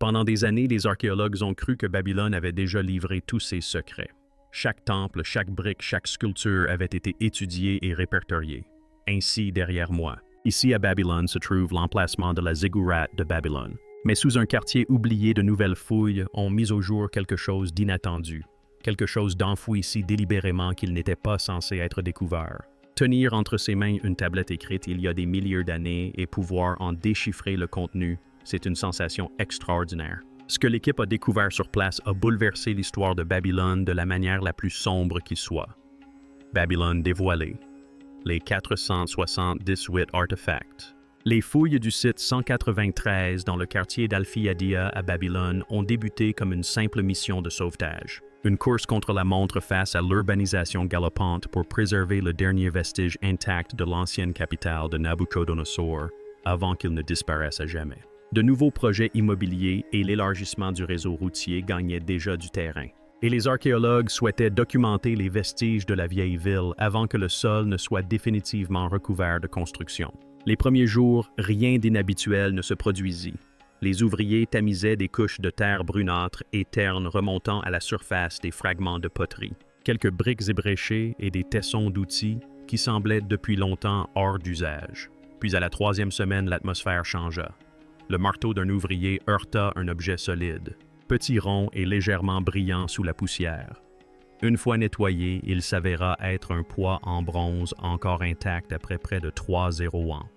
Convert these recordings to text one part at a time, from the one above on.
Pendant des années, les archéologues ont cru que Babylone avait déjà livré tous ses secrets. Chaque temple, chaque brique, chaque sculpture avait été étudiée et répertoriée. Ainsi, derrière moi, ici à Babylone se trouve l'emplacement de la ziggurat de Babylone. Mais sous un quartier oublié, de nouvelles fouilles ont mis au jour quelque chose d'inattendu, quelque chose d'enfoui si délibérément qu'il n'était pas censé être découvert. Tenir entre ses mains une tablette écrite il y a des milliers d'années et pouvoir en déchiffrer le contenu, c'est une sensation extraordinaire. Ce que l'équipe a découvert sur place a bouleversé l'histoire de Babylone de la manière la plus sombre qui soit. Babylone dévoilée. Les 478 artefacts. Les fouilles du site 193 dans le quartier d'Al-Fiyadia à Babylone ont débuté comme une simple mission de sauvetage. Une course contre la montre face à l'urbanisation galopante pour préserver le dernier vestige intact de l'ancienne capitale de Nabuchodonosor avant qu'il ne disparaisse à jamais. De nouveaux projets immobiliers et l'élargissement du réseau routier gagnaient déjà du terrain. Et les archéologues souhaitaient documenter les vestiges de la vieille ville avant que le sol ne soit définitivement recouvert de construction. Les premiers jours, rien d'inhabituel ne se produisit. Les ouvriers tamisaient des couches de terre brunâtre et terne remontant à la surface des fragments de poterie. Quelques briques ébréchées et des tessons d'outils qui semblaient depuis longtemps hors d'usage. Puis à la 3e semaine, l'atmosphère changea. Le marteau d'un ouvrier heurta un objet solide, petit rond et légèrement brillant sous la poussière. Une fois nettoyé, il s'avéra être un poids en bronze encore intact après près de 3 ans.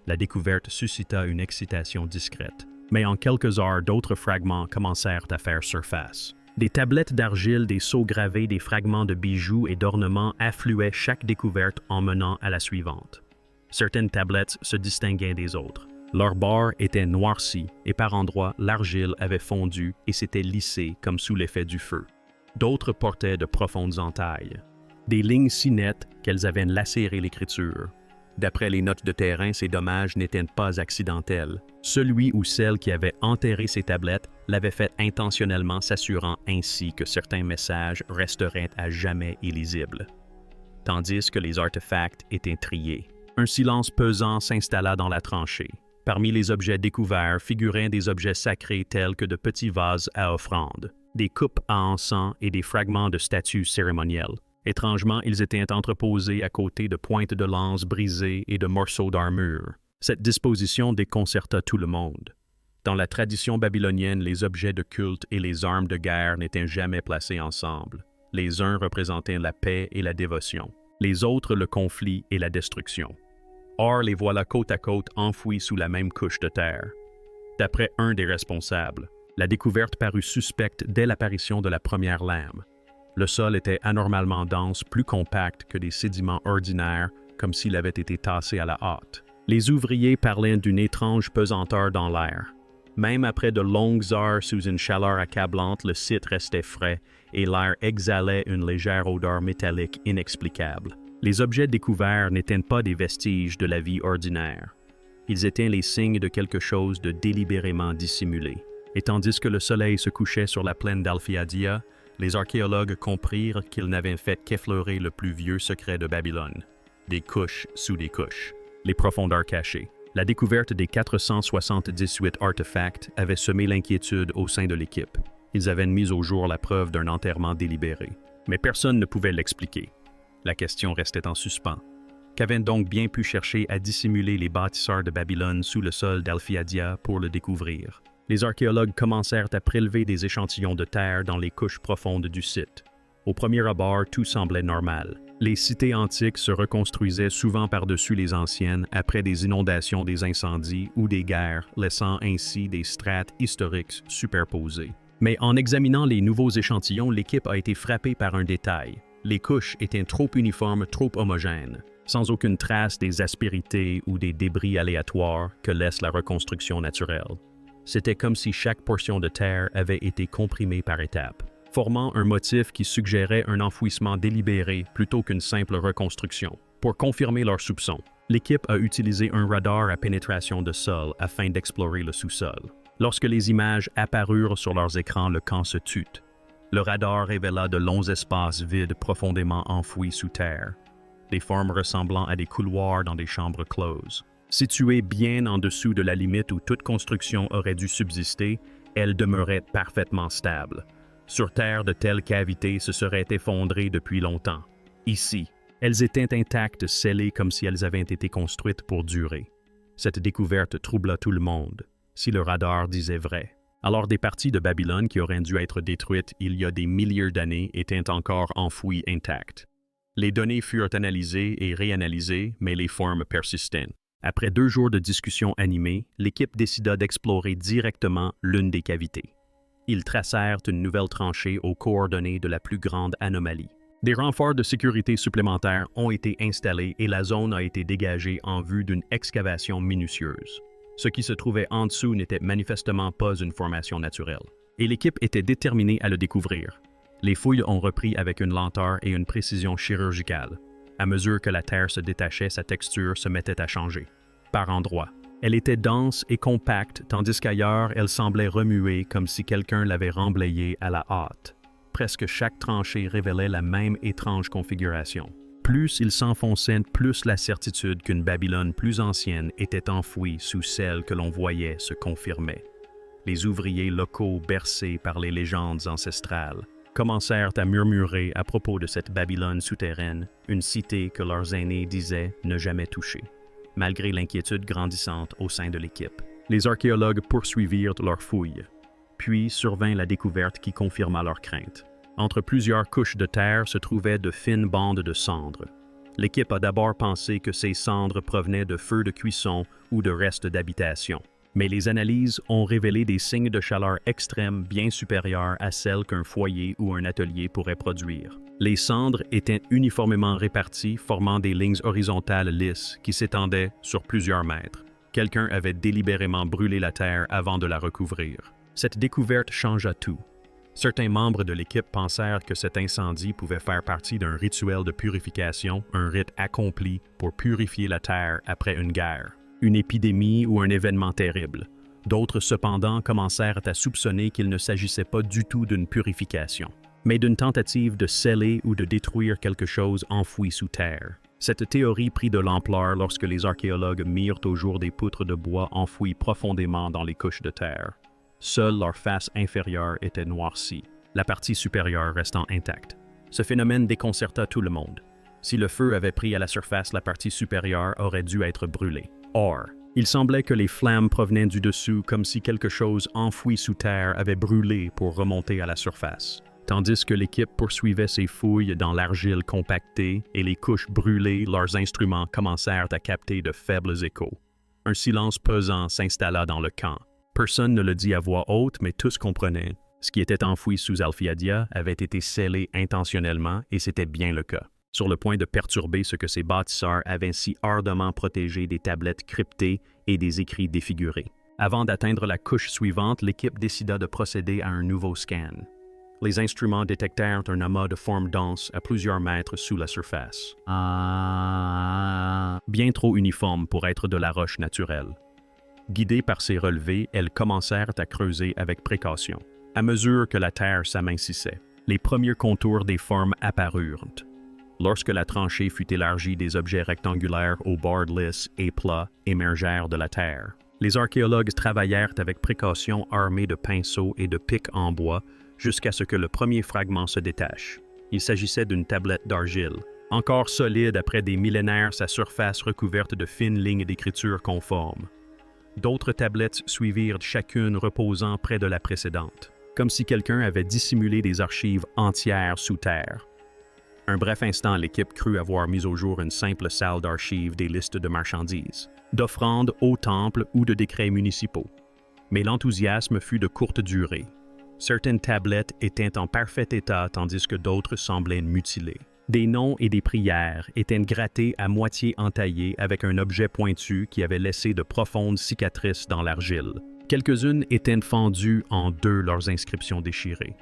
La découverte suscita une excitation discrète. Mais en quelques heures, d'autres fragments commencèrent à faire surface. Des tablettes d'argile, des sceaux gravés, des fragments de bijoux et d'ornements affluaient chaque découverte en menant à la suivante. Certaines tablettes se distinguaient des autres. Leurs bords étaient noircis et par endroits, l'argile avait fondu et s'était lissée comme sous l'effet du feu. D'autres portaient de profondes entailles. Des lignes si nettes qu'elles avaient lacéré l'écriture. D'après les notes de terrain, ces dommages n'étaient pas accidentels. Celui ou celle qui avait enterré ces tablettes l'avait fait intentionnellement, s'assurant ainsi que certains messages resteraient à jamais illisibles. Tandis que les artefacts étaient triés. Un silence pesant s'installa dans la tranchée. Parmi les objets découverts figuraient des objets sacrés tels que de petits vases à offrandes, des coupes à encens et des fragments de statues cérémonielles. Étrangement, ils étaient entreposés à côté de pointes de lance brisées et de morceaux d'armure. Cette disposition déconcerta tout le monde. Dans la tradition babylonienne, les objets de culte et les armes de guerre n'étaient jamais placés ensemble. Les uns représentaient la paix et la dévotion, les autres le conflit et la destruction. Or, les voilà côte à côte enfouis sous la même couche de terre. D'après un des responsables, la découverte parut suspecte dès l'apparition de la première lame. Le sol était anormalement dense, plus compact que des sédiments ordinaires, comme s'il avait été tassé à la hâte. Les ouvriers parlaient d'une étrange pesanteur dans l'air. Même après de longues heures sous une chaleur accablante, le site restait frais et l'air exhalait une légère odeur métallique inexplicable. Les objets découverts n'étaient pas des vestiges de la vie ordinaire. Ils étaient les signes de quelque chose de délibérément dissimulé. Et tandis que le soleil se couchait sur la plaine d'Al-Fiyadia, les archéologues comprirent qu'ils n'avaient fait qu'effleurer le plus vieux secret de Babylone. Des couches sous des couches. Les profondeurs cachées. La découverte des 478 artefacts avait semé l'inquiétude au sein de l'équipe. Ils avaient mis au jour la preuve d'un enterrement délibéré. Mais personne ne pouvait l'expliquer. La question restait en suspens. Qu'avaient donc bien pu chercher à dissimuler les bâtisseurs de Babylone sous le sol d'Al-Fiyadia pour le découvrir? Les archéologues commencèrent à prélever des échantillons de terre dans les couches profondes du site. Au premier abord, tout semblait normal. Les cités antiques se reconstruisaient souvent par-dessus les anciennes après des inondations, des incendies ou des guerres, laissant ainsi des strates historiques superposées. Mais en examinant les nouveaux échantillons, l'équipe a été frappée par un détail. Les couches étaient trop uniformes, trop homogènes, sans aucune trace des aspérités ou des débris aléatoires que laisse la reconstruction naturelle. C'était comme si chaque portion de terre avait été comprimée par étapes, formant un motif qui suggérait un enfouissement délibéré plutôt qu'une simple reconstruction. Pour confirmer leurs soupçons, l'équipe a utilisé un radar à pénétration de sol afin d'explorer le sous-sol. Lorsque les images apparurent sur leurs écrans, le camp se tut. Le radar révéla de longs espaces vides profondément enfouis sous terre, des formes ressemblant à des couloirs dans des chambres closes. Situés bien en dessous de la limite où toute construction aurait dû subsister, elles demeuraient parfaitement stables. Sur Terre, de telles cavités se seraient effondrées depuis longtemps. Ici, elles étaient intactes, scellées comme si elles avaient été construites pour durer. Cette découverte troubla tout le monde, si le radar disait vrai. Alors des parties de Babylone qui auraient dû être détruites il y a des milliers d'années étaient encore enfouies intactes. Les données furent analysées et réanalysées, mais les formes persistaient. Après 2 jours de discussions animées, l'équipe décida d'explorer directement l'une des cavités. Ils tracèrent une nouvelle tranchée aux coordonnées de la plus grande anomalie. Des renforts de sécurité supplémentaires ont été installés et la zone a été dégagée en vue d'une excavation minutieuse. Ce qui se trouvait en dessous n'était manifestement pas une formation naturelle. Et l'équipe était déterminée à le découvrir. Les fouilles ont repris avec une lenteur et une précision chirurgicale. À mesure que la terre se détachait, sa texture se mettait à changer. Par endroits, elle était dense et compacte, tandis qu'ailleurs, elle semblait remuer comme si quelqu'un l'avait remblayée à la hâte. Presque chaque tranchée révélait la même étrange configuration. Plus il s'enfonçait, plus la certitude qu'une Babylone plus ancienne était enfouie sous celle que l'on voyait se confirmait. Les ouvriers locaux, bercés par les légendes ancestrales, commencèrent à murmurer à propos de cette Babylone souterraine, une cité que leurs aînés disaient ne jamais toucher. Malgré l'inquiétude grandissante au sein de l'équipe, les archéologues poursuivirent leurs fouilles. Puis survint la découverte qui confirma leurs craintes. Entre plusieurs couches de terre se trouvaient de fines bandes de cendres. L'équipe a d'abord pensé que ces cendres provenaient de feux de cuisson ou de restes d'habitation. Mais les analyses ont révélé des signes de chaleur extrême bien supérieurs à celles qu'un foyer ou un atelier pourrait produire. Les cendres étaient uniformément réparties, formant des lignes horizontales lisses qui s'étendaient sur plusieurs mètres. Quelqu'un avait délibérément brûlé la terre avant de la recouvrir. Cette découverte changea tout. Certains membres de l'équipe pensèrent que cet incendie pouvait faire partie d'un rituel de purification, un rite accompli pour purifier la terre après une guerre, une épidémie ou un événement terrible. D'autres cependant commencèrent à soupçonner qu'il ne s'agissait pas du tout d'une purification, mais d'une tentative de sceller ou de détruire quelque chose enfoui sous terre. Cette théorie prit de l'ampleur lorsque les archéologues mirent au jour des poutres de bois enfouies profondément dans les couches de terre. Seule leur face inférieure était noircie, la partie supérieure restant intacte. Ce phénomène déconcerta tout le monde. Si le feu avait pris à la surface, la partie supérieure aurait dû être brûlée. Or, il semblait que les flammes provenaient du dessous comme si quelque chose enfoui sous terre avait brûlé pour remonter à la surface. Tandis que l'équipe poursuivait ses fouilles dans l'argile compactée et les couches brûlées, leurs instruments commencèrent à capter de faibles échos. Un silence pesant s'installa dans le camp. Personne ne le dit à voix haute, mais tous comprenaient. Ce qui était enfoui sous Alphiadia avait été scellé intentionnellement et c'était bien le cas. Sur le point de perturber ce que ces bâtisseurs avaient si ardemment protégé des tablettes cryptées et des écrits défigurés. Avant d'atteindre la couche suivante, l'équipe décida de procéder à un nouveau scan. Les instruments détectèrent un amas de formes denses à plusieurs mètres sous la surface. Bien trop uniforme pour être de la roche naturelle. Guidées par ces relevés, elles commencèrent à creuser avec précaution. À mesure que la terre s'amincissait, les premiers contours des formes apparurent. Lorsque la tranchée fut élargie, des objets rectangulaires aux bords lisses et plats émergèrent de la terre. Les archéologues travaillèrent avec précaution armés de pinceaux et de pics en bois jusqu'à ce que le premier fragment se détache. Il s'agissait d'une tablette d'argile. Encore solide après des millénaires, sa surface recouverte de fines lignes d'écriture conformes. D'autres tablettes suivirent, chacune reposant près de la précédente, comme si quelqu'un avait dissimulé des archives entières sous terre. Un bref instant, l'équipe crut avoir mis au jour une simple salle d'archives des listes de marchandises, d'offrandes au temple ou de décrets municipaux. Mais l'enthousiasme fut de courte durée. Certaines tablettes étaient en parfait état tandis que d'autres semblaient mutilées. Des noms et des prières étaient grattés à moitié entaillés avec un objet pointu qui avait laissé de profondes cicatrices dans l'argile. Quelques-unes étaient fendues en deux, leurs inscriptions déchirées.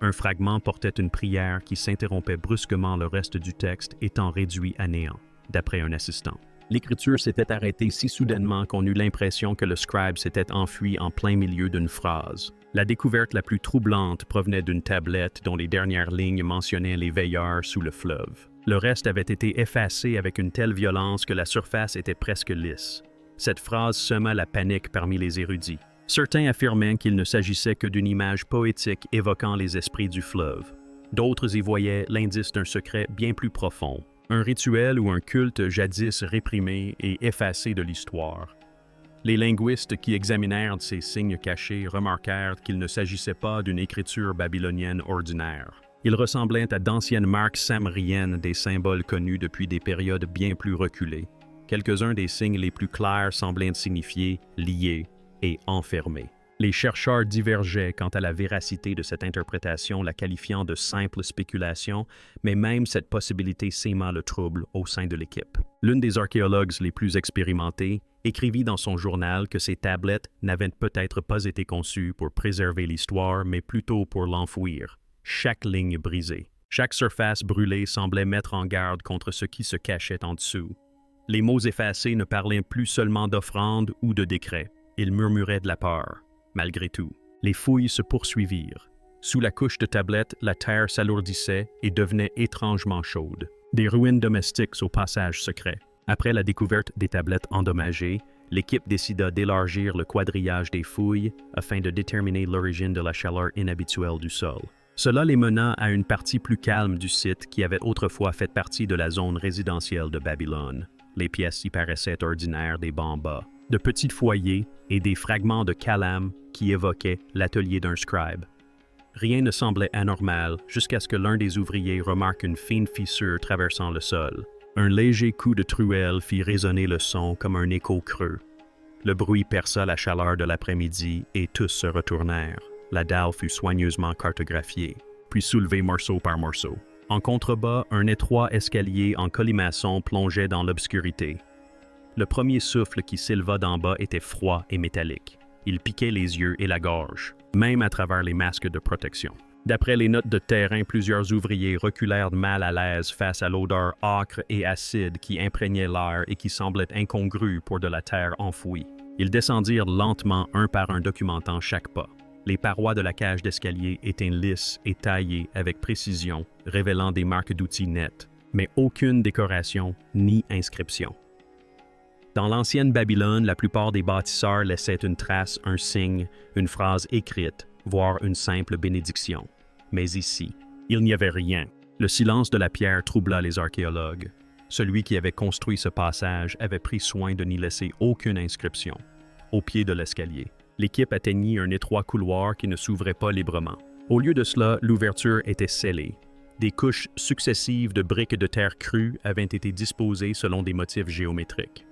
Un fragment portait une prière qui s'interrompait brusquement, le reste du texte étant réduit à néant, d'après un assistant. L'écriture s'était arrêtée si soudainement qu'on eut l'impression que le scribe s'était enfui en plein milieu d'une phrase. La découverte la plus troublante provenait d'une tablette dont les dernières lignes mentionnaient les veilleurs sous le fleuve. Le reste avait été effacé avec une telle violence que la surface était presque lisse. Cette phrase sema la panique parmi les érudits. Certains affirmaient qu'il ne s'agissait que d'une image poétique évoquant les esprits du fleuve. D'autres y voyaient l'indice d'un secret bien plus profond, un rituel ou un culte jadis réprimé et effacé de l'histoire. Les linguistes qui examinèrent ces signes cachés remarquèrent qu'il ne s'agissait pas d'une écriture babylonienne ordinaire. Ils ressemblaient à d'anciennes marques sumériennes des symboles connus depuis des périodes bien plus reculées. Quelques-uns des signes les plus clairs semblaient signifier « lié » et « enfermé ». Les chercheurs divergeaient quant à la véracité de cette interprétation, la qualifiant de simple spéculation, mais même cette possibilité sema le trouble au sein de l'équipe. L'une des archéologues les plus expérimentées écrivit dans son journal que ces tablettes n'avaient peut-être pas été conçues pour préserver l'histoire, mais plutôt pour l'enfouir. Chaque ligne brisée, chaque surface brûlée semblait mettre en garde contre ce qui se cachait en dessous. Les mots effacés ne parlaient plus seulement d'offrandes ou de décrets, ils murmuraient de la peur. Malgré tout, les fouilles se poursuivirent. Sous la couche de tablettes, la terre s'alourdissait et devenait étrangement chaude. Des ruines domestiques au passage secret. Après la découverte des tablettes endommagées, l'équipe décida d'élargir le quadrillage des fouilles afin de déterminer l'origine de la chaleur inhabituelle du sol. Cela les mena à une partie plus calme du site qui avait autrefois fait partie de la zone résidentielle de Babylone. Les pièces y paraissaient ordinaires, des bancs bas, de petits foyers et des fragments de calame qui évoquaient l'atelier d'un scribe. Rien ne semblait anormal jusqu'à ce que l'un des ouvriers remarque une fine fissure traversant le sol. Un léger coup de truelle fit résonner le son comme un écho creux. Le bruit perça la chaleur de l'après-midi et tous se retournèrent. La dalle fut soigneusement cartographiée, puis soulevée morceau par morceau. En contrebas, un étroit escalier en colimaçon plongeait dans l'obscurité. Le premier souffle qui s'éleva d'en bas était froid et métallique. Il piquait les yeux et la gorge, même à travers les masques de protection. D'après les notes de terrain, plusieurs ouvriers reculèrent mal à l'aise face à l'odeur âcre et acide qui imprégnait l'air et qui semblait incongrue pour de la terre enfouie. Ils descendirent lentement un par un, documentant chaque pas. Les parois de la cage d'escalier étaient lisses et taillées avec précision, révélant des marques d'outils nettes, mais aucune décoration ni inscription. Dans l'ancienne Babylone, la plupart des bâtisseurs laissaient une trace, un signe, une phrase écrite, voire une simple bénédiction. Mais ici, il n'y avait rien. Le silence de la pierre troubla les archéologues. Celui qui avait construit ce passage avait pris soin de n'y laisser aucune inscription. Au pied de l'escalier, l'équipe atteignit un étroit couloir qui ne s'ouvrait pas librement. Au lieu de cela, l'ouverture était scellée. Des couches successives de briques de terre crue avaient été disposées selon des motifs géométriques.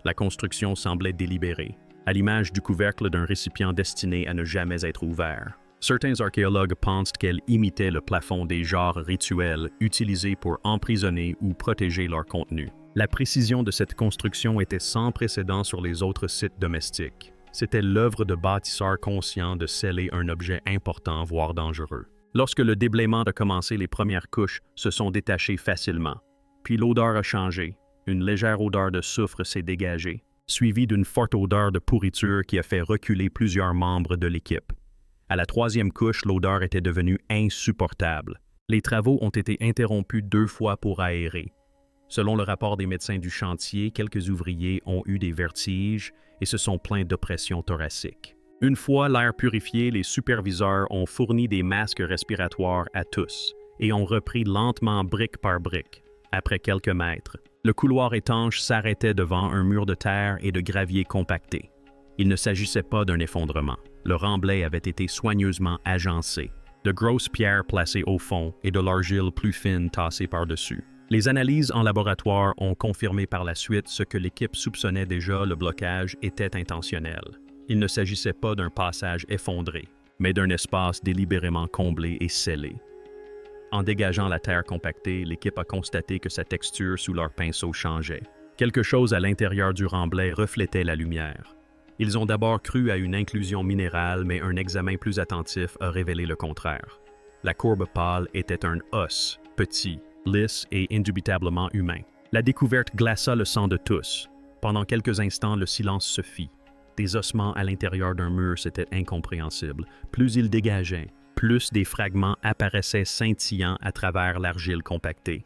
La construction semblait délibérée, à l'image du couvercle d'un récipient destiné à ne jamais être ouvert. Certains archéologues pensent qu'elle imitait le plafond des genres rituels utilisés pour emprisonner ou protéger leur contenu. La précision de cette construction était sans précédent sur les autres sites domestiques. C'était l'œuvre de bâtisseurs conscients de sceller un objet important, voire dangereux. Lorsque le déblaiement a commencé, les premières couches se sont détachées facilement. Puis l'odeur a changé. Une légère odeur de soufre s'est dégagée, suivie d'une forte odeur de pourriture qui a fait reculer plusieurs membres de l'équipe. À la troisième couche, l'odeur était devenue insupportable. Les travaux ont été interrompus 2 fois pour aérer. Selon le rapport des médecins du chantier, quelques ouvriers ont eu des vertiges et se sont plaints d'oppression thoracique. Une fois l'air purifié, les superviseurs ont fourni des masques respiratoires à tous et ont repris lentement brique par brique. Après quelques mètres, le couloir étanche s'arrêtait devant un mur de terre et de gravier compacté. Il ne s'agissait pas d'un effondrement. Le remblai avait été soigneusement agencé, de grosses pierres placées au fond et de l'argile plus fine tassée par-dessus. Les analyses en laboratoire ont confirmé par la suite ce que l'équipe soupçonnait déjà: le blocage était intentionnel. Il ne s'agissait pas d'un passage effondré, mais d'un espace délibérément comblé et scellé. En dégageant la terre compactée, l'équipe a constaté que sa texture sous leur pinceau changeait. Quelque chose à l'intérieur du remblai reflétait la lumière. Ils ont d'abord cru à une inclusion minérale, mais un examen plus attentif a révélé le contraire. La courbe pâle était un os, petit, lisse et indubitablement humain. La découverte glaça le sang de tous. Pendant quelques instants, le silence se fit. Des ossements à l'intérieur d'un mur, c'était incompréhensible. Plus ils dégageaient, plus des fragments apparaissaient scintillants à travers l'argile compactée.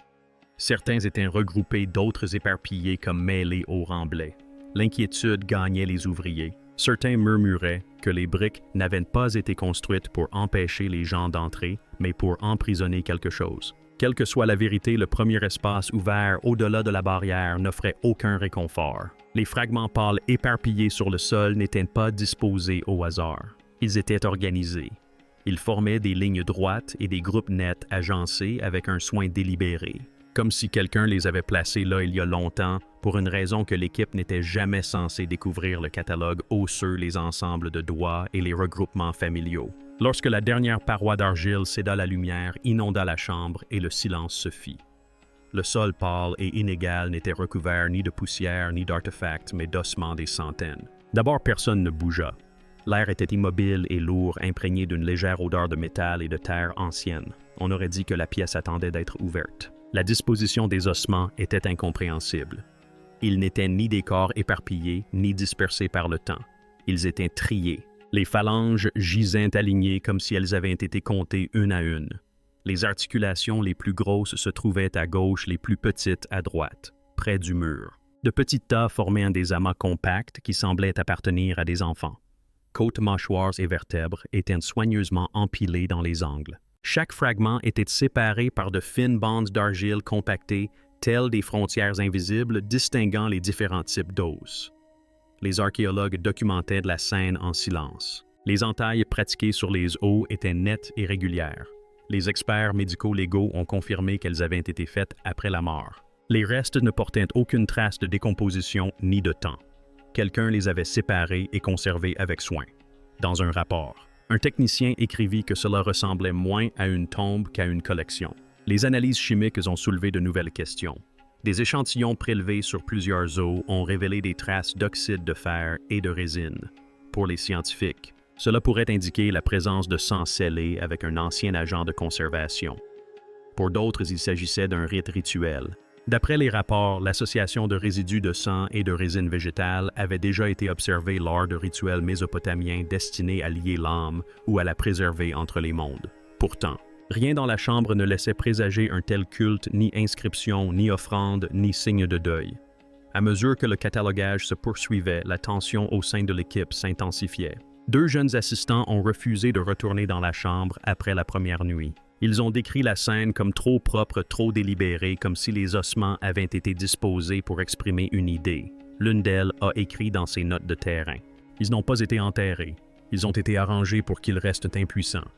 Certains étaient regroupés, d'autres éparpillés comme mêlés au remblai. L'inquiétude gagnait les ouvriers. Certains murmuraient que les briques n'avaient pas été construites pour empêcher les gens d'entrer, mais pour emprisonner quelque chose. Quelle que soit la vérité, le premier espace ouvert au-delà de la barrière n'offrait aucun réconfort. Les fragments pâles éparpillés sur le sol n'étaient pas disposés au hasard. Ils étaient organisés. Ils formaient des lignes droites et des groupes nets agencés avec un soin délibéré, comme si quelqu'un les avait placés là il y a longtemps pour une raison que l'équipe n'était jamais censée découvrir le catalogue osseux, les ensembles de doigts et les regroupements familiaux. Lorsque la dernière paroi d'argile céda la lumière, inonda la chambre et le silence se fit. Le sol pâle et inégal n'était recouvert ni de poussière ni d'artefacts, mais d'ossements des centaines. D'abord, personne ne bougea. L'air était immobile et lourd, imprégné d'une légère odeur de métal et de terre ancienne. On aurait dit que la pièce attendait d'être ouverte. La disposition des ossements était incompréhensible. Ils n'étaient ni des corps éparpillés, ni dispersés par le temps. Ils étaient triés. Les phalanges gisaient alignées comme si elles avaient été comptées une à une. Les articulations les plus grosses se trouvaient à gauche, les plus petites à droite, près du mur. De petits tas formaient des amas compacts qui semblaient appartenir à des enfants. Côtes, mâchoires et vertèbres étaient soigneusement empilés dans les angles. Chaque fragment était séparé par de fines bandes d'argile compactées, telles des frontières invisibles distinguant les différents types d'os. Les archéologues documentaient la scène en silence. Les entailles pratiquées sur les os étaient nettes et régulières. Les experts médico-légaux ont confirmé qu'elles avaient été faites après la mort. Les restes ne portaient aucune trace de décomposition ni de temps. Quelqu'un les avait séparés et conservés avec soin. Dans un rapport, un technicien écrivit que cela ressemblait moins à une tombe qu'à une collection. Les analyses chimiques ont soulevé de nouvelles questions. Des échantillons prélevés sur plusieurs os ont révélé des traces d'oxyde de fer et de résine. Pour les scientifiques, cela pourrait indiquer la présence de sang scellé avec un ancien agent de conservation. Pour d'autres, il s'agissait d'un rite rituel. D'après les rapports, l'association de résidus de sang et de résine végétale avait déjà été observée lors de rituels mésopotamiens destinés à lier l'âme ou à la préserver entre les mondes. Pourtant, rien dans la chambre ne laissait présager un tel culte, ni inscription, ni offrande, ni signe de deuil. À mesure que le catalogage se poursuivait, la tension au sein de l'équipe s'intensifiait. 2 jeunes assistants ont refusé de retourner dans la chambre après la première nuit. Ils ont décrit la scène comme trop propre, trop délibérée, comme si les ossements avaient été disposés pour exprimer une idée. L'une d'elles a écrit dans ses notes de terrain. Ils n'ont pas été enterrés. Ils ont été arrangés pour qu'ils restent impuissants.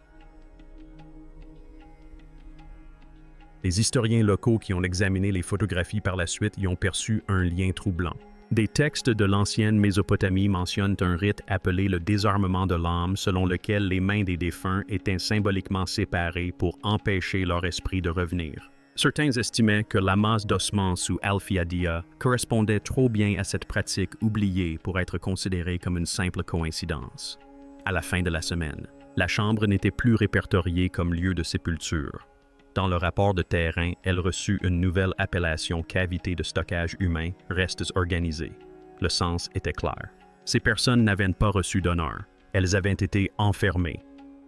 Les historiens locaux qui ont examiné les photographies par la suite y ont perçu un lien troublant. Des textes de l'ancienne Mésopotamie mentionnent un rite appelé le désarmement de l'âme, selon lequel les mains des défunts étaient symboliquement séparées pour empêcher leur esprit de revenir. Certains estimaient que la masse d'ossements sous Alfiadia correspondait trop bien à cette pratique oubliée pour être considérée comme une simple coïncidence. À la fin de la semaine, la chambre n'était plus répertoriée comme lieu de sépulture. Dans le rapport de terrain, elle reçut une nouvelle appellation cavité de stockage humain, restes organisés. Le sens était clair. Ces personnes n'avaient pas reçu d'honneur. Elles avaient été enfermées.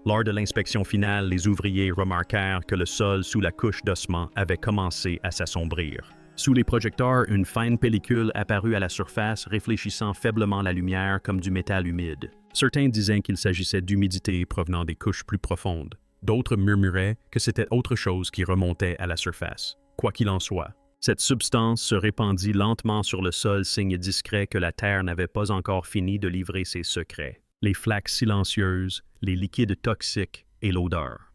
Lors de l'inspection finale, les ouvriers remarquèrent que le sol sous la couche d'ossements avait commencé à s'assombrir. Sous les projecteurs, une fine pellicule apparut à la surface, réfléchissant faiblement la lumière comme du métal humide. Certains disaient qu'il s'agissait d'humidité provenant des couches plus profondes. D'autres murmuraient que c'était autre chose qui remontait à la surface. Quoi qu'il en soit, cette substance se répandit lentement sur le sol, signe discret que la Terre n'avait pas encore fini de livrer ses secrets. Les flaques silencieuses, les liquides toxiques et l'odeur.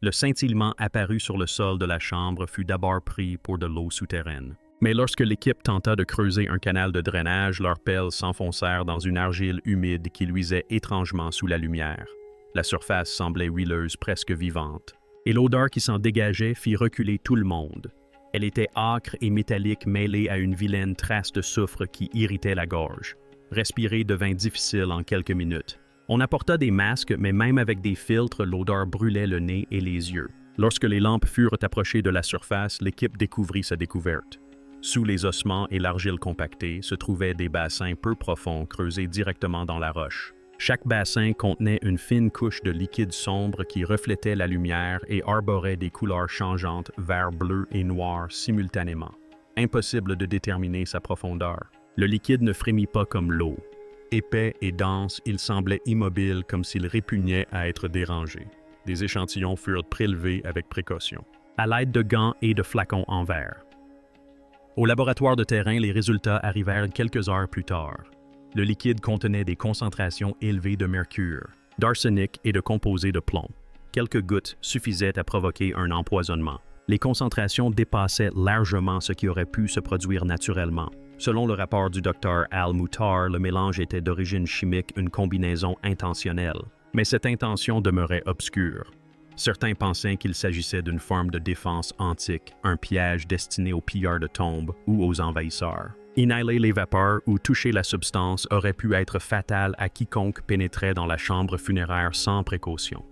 Le scintillement apparu sur le sol de la chambre fut d'abord pris pour de l'eau souterraine. Mais lorsque l'équipe tenta de creuser un canal de drainage, leurs pelles s'enfoncèrent dans une argile humide qui luisait étrangement sous la lumière. La surface semblait huileuse, presque vivante, et l'odeur qui s'en dégageait fit reculer tout le monde. Elle était âcre et métallique mêlée à une vilaine trace de soufre qui irritait la gorge. Respirer devint difficile en quelques minutes. On apporta des masques, mais même avec des filtres, l'odeur brûlait le nez et les yeux. Lorsque les lampes furent approchées de la surface, l'équipe découvrit sa découverte. Sous les ossements et l'argile compactée se trouvaient des bassins peu profonds creusés directement dans la roche. Chaque bassin contenait une fine couche de liquide sombre qui reflétait la lumière et arborait des couleurs changeantes, vert, bleu et noir simultanément. Impossible de déterminer sa profondeur. Le liquide ne frémit pas comme l'eau. épais et denses, ils semblaient immobiles comme s'ils répugnaient à être dérangés. Des échantillons furent prélevés avec précaution, à l'aide de gants et de flacons en verre. Au laboratoire de terrain, les résultats arrivèrent quelques heures plus tard. Le liquide contenait des concentrations élevées de mercure, d'arsenic et de composés de plomb. Quelques gouttes suffisaient à provoquer un empoisonnement. Les concentrations dépassaient largement ce qui aurait pu se produire naturellement. Selon le rapport du Dr Al Muhtar, le mélange était d'origine chimique une combinaison intentionnelle. Mais cette intention demeurait obscure. Certains pensaient qu'il s'agissait d'une forme de défense antique, un piège destiné aux pilleurs de tombes ou aux envahisseurs. Inhaler les vapeurs ou toucher la substance aurait pu être fatal à quiconque pénétrait dans la chambre funéraire sans précaution.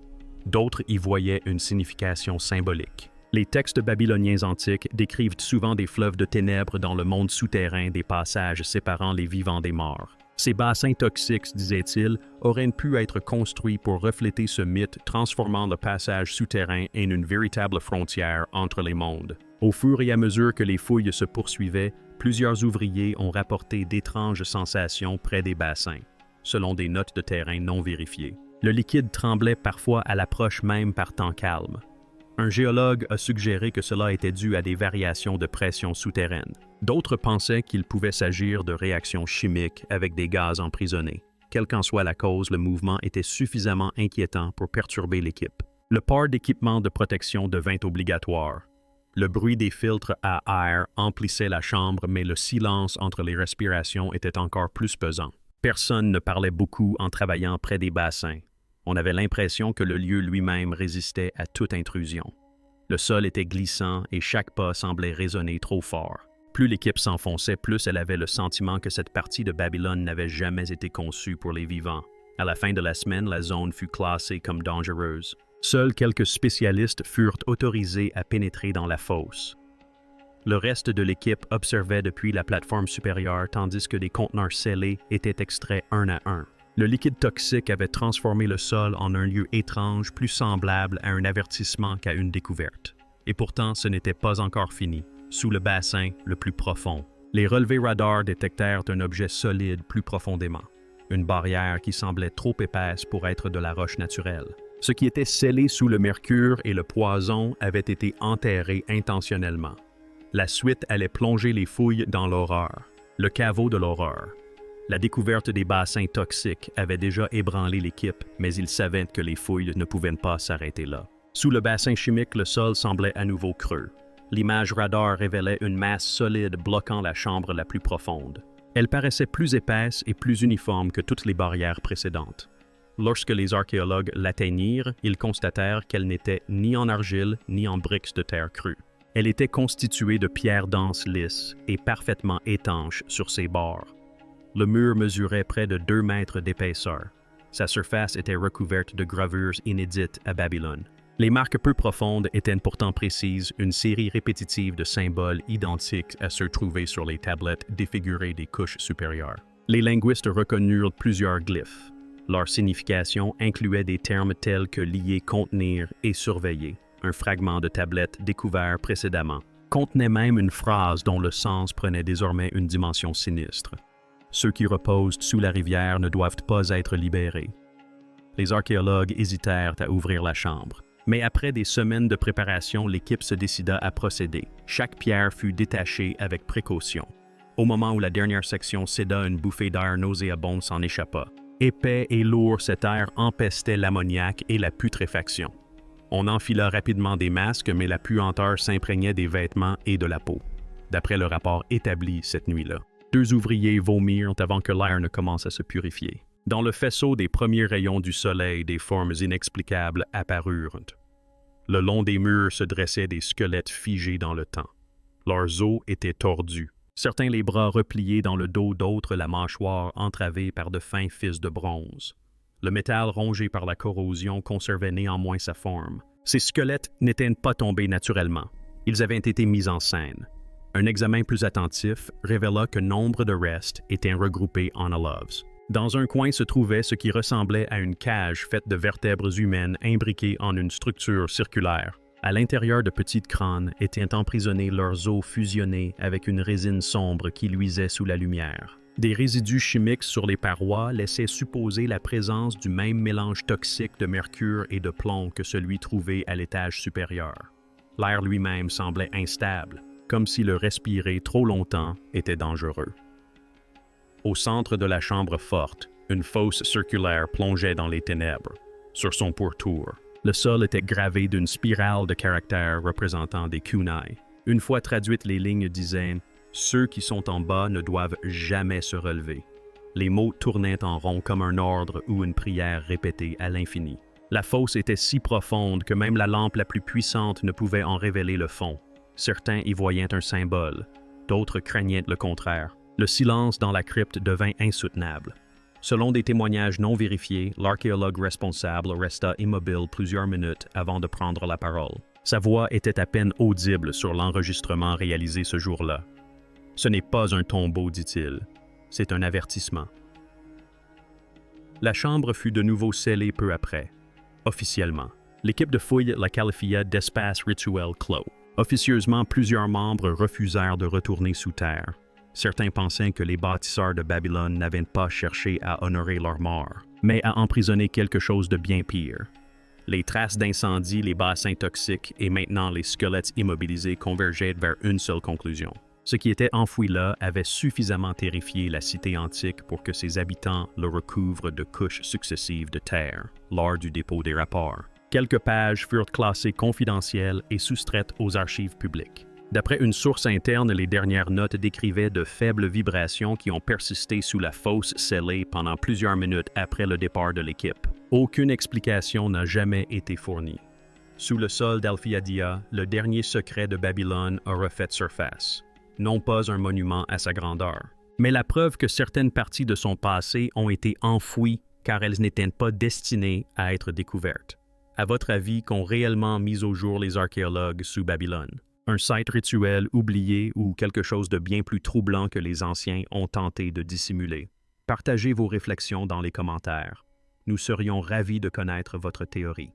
D'autres y voyaient une signification symbolique. Les textes babyloniens antiques décrivent souvent des fleuves de ténèbres dans le monde souterrain, des passages séparant les vivants des morts. Ces bassins toxiques, disait-il, auraient pu être construits pour refléter ce mythe, transformant le passage souterrain en une véritable frontière entre les mondes. Au fur et à mesure que les fouilles se poursuivaient, plusieurs ouvriers ont rapporté d'étranges sensations près des bassins, selon des notes de terrain non vérifiées. Le liquide tremblait parfois à l'approche même par temps calme. Un géologue a suggéré que cela était dû à des variations de pression souterraine. D'autres pensaient qu'il pouvait s'agir de réactions chimiques avec des gaz emprisonnés. Quelle qu'en soit la cause, le mouvement était suffisamment inquiétant pour perturber l'équipe. Le port d'équipement de protection devint obligatoire. Le bruit des filtres à air emplissait la chambre, mais le silence entre les respirations était encore plus pesant. Personne ne parlait beaucoup en travaillant près des bassins. On avait l'impression que le lieu lui-même résistait à toute intrusion. Le sol était glissant et chaque pas semblait résonner trop fort. Plus l'équipe s'enfonçait, plus elle avait le sentiment que cette partie de Babylone n'avait jamais été conçue pour les vivants. À la fin de la semaine, la zone fut classée comme dangereuse. Seuls quelques spécialistes furent autorisés à pénétrer dans la fosse. Le reste de l'équipe observait depuis la plateforme supérieure tandis que des conteneurs scellés étaient extraits un à un. Le liquide toxique avait transformé le sol en un lieu étrange, plus semblable à un avertissement qu'à une découverte. Et pourtant, ce n'était pas encore fini. Sous le bassin le plus profond, les relevés radars détectèrent un objet solide plus profondément. Une barrière qui semblait trop épaisse pour être de la roche naturelle. Ce qui était scellé sous le mercure et le poison avait été enterré intentionnellement. La suite allait plonger les fouilles dans l'horreur, le caveau de l'horreur. La découverte des bassins toxiques avait déjà ébranlé l'équipe, mais ils savaient que les fouilles ne pouvaient pas s'arrêter là. Sous le bassin chimique, le sol semblait à nouveau creux. L'image radar révélait une masse solide bloquant la chambre la plus profonde. Elle paraissait plus épaisse et plus uniforme que toutes les barrières précédentes. Lorsque les archéologues l'atteignirent, ils constatèrent qu'elle n'était ni en argile ni en briques de terre crue. Elle était constituée de pierres denses lisses et parfaitement étanches sur ses bords. Le mur mesurait près de 2 mètres d'épaisseur. Sa surface était recouverte de gravures inédites à Babylone. Les marques peu profondes étaient pourtant précises, une série répétitive de symboles identiques à ceux trouvés sur les tablettes défigurées des couches supérieures. Les linguistes reconnurent plusieurs glyphes. Leur signification incluait des termes tels que lier, contenir et surveiller. Un fragment de tablette découvert précédemment contenait même une phrase dont le sens prenait désormais une dimension sinistre. Ceux qui reposent sous la rivière ne doivent pas être libérés. Les archéologues hésitèrent à ouvrir la chambre. Mais après des semaines de préparation, l'équipe se décida à procéder. Chaque pierre fut détachée avec précaution. Au moment où la dernière section céda, une bouffée d'air nauséabonde s'en échappa. Épais et lourd, cet air empestait l'ammoniaque et la putréfaction. On enfila rapidement des masques, mais la puanteur s'imprégnait des vêtements et de la peau, d'après le rapport établi cette nuit-là. 2 ouvriers vomirent avant que l'air ne commence à se purifier. Dans le faisceau des premiers rayons du soleil, des formes inexplicables apparurent. Le long des murs se dressaient des squelettes figés dans le temps. Leurs os étaient tordus. Certains les bras repliés dans le dos, d'autres la mâchoire entravée par de fins fils de bronze. Le métal rongé par la corrosion conservait néanmoins sa forme. Ces squelettes n'étaient pas tombés naturellement. Ils avaient été mis en scène. Un examen plus attentif révéla que nombre de restes étaient regroupés en oloves. Dans un coin se trouvait ce qui ressemblait à une cage faite de vertèbres humaines imbriquées en une structure circulaire. À l'intérieur de petites crânes étaient emprisonnés leurs os fusionnés avec une résine sombre qui luisait sous la lumière. Des résidus chimiques sur les parois laissaient supposer la présence du même mélange toxique de mercure et de plomb que celui trouvé à l'étage supérieur. L'air lui-même semblait instable, comme si le respirer trop longtemps était dangereux. Au centre de la chambre forte, une fosse circulaire plongeait dans les ténèbres. Sur son pourtour, le sol était gravé d'une spirale de caractères représentant des kunai. Une fois traduites, les lignes disaient « Ceux qui sont en bas ne doivent jamais se relever ». Les mots tournaient en rond comme un ordre ou une prière répétée à l'infini. La fosse était si profonde que même la lampe la plus puissante ne pouvait en révéler le fond. Certains y voyaient un symbole, d'autres craignaient le contraire. Le silence dans la crypte devint insoutenable. Selon des témoignages non vérifiés, l'archéologue responsable resta immobile plusieurs minutes avant de prendre la parole. Sa voix était à peine audible sur l'enregistrement réalisé ce jour-là. « Ce n'est pas un tombeau, dit-il. C'est un avertissement. » La chambre fut de nouveau scellée peu après. Officiellement, l'équipe de fouilles la qualifia d'espace rituel clos. Officieusement, plusieurs membres refusèrent de retourner sous terre. Certains pensaient que les bâtisseurs de Babylone n'avaient pas cherché à honorer leur mort, mais à emprisonner quelque chose de bien pire. Les traces d'incendie, les bassins toxiques et maintenant les squelettes immobilisés convergeaient vers une seule conclusion. Ce qui était enfoui là avait suffisamment terrifié la cité antique pour que ses habitants le recouvrent de couches successives de terre lors du dépôt des rapports. Quelques pages furent classées confidentielles et soustraites aux archives publiques. D'après une source interne, les dernières notes décrivaient de faibles vibrations qui ont persisté sous la fosse scellée pendant plusieurs minutes après le départ de l'équipe. Aucune explication n'a jamais été fournie. Sous le sol d'Alfiadia, le dernier secret de Babylone a refait surface. Non pas un monument à sa grandeur, mais la preuve que certaines parties de son passé ont été enfouies car elles n'étaient pas destinées à être découvertes. À votre avis, qu'ont réellement mis au jour les archéologues sous Babylone? Un site rituel oublié ou quelque chose de bien plus troublant que les anciens ont tenté de dissimuler? Partagez vos réflexions dans les commentaires. Nous serions ravis de connaître votre théorie.